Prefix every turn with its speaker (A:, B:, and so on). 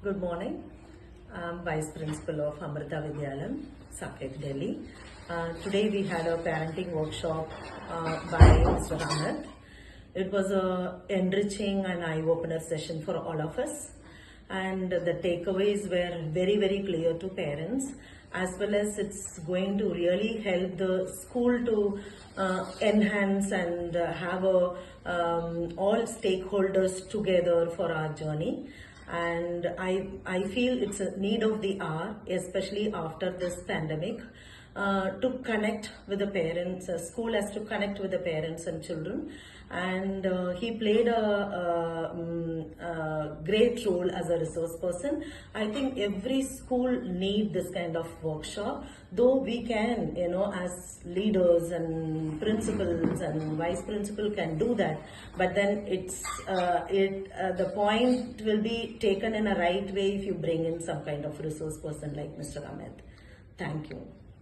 A: Good morning. I'm Vice Principal of Amrita Vidyalayam, Saket, Delhi. Today we had a parenting workshop by Mr. Ahmed. It was a enriching and eye-opener session for all of us. And the takeaways were very, very clear to parents, as well as it's going to really help the school to enhance and have all stakeholders together for our journey. And I feel it's a need of the hour, especially after this pandemic, to connect with the parents. School has to connect with the parents and children, and he played a great role as a resource person. I think every school need this kind of workshop, though we can, as leaders and principals and vice principal can do that, but then the point will be taken in a right way if you bring in some kind of resource person like Mr. Ahmed. Thank you.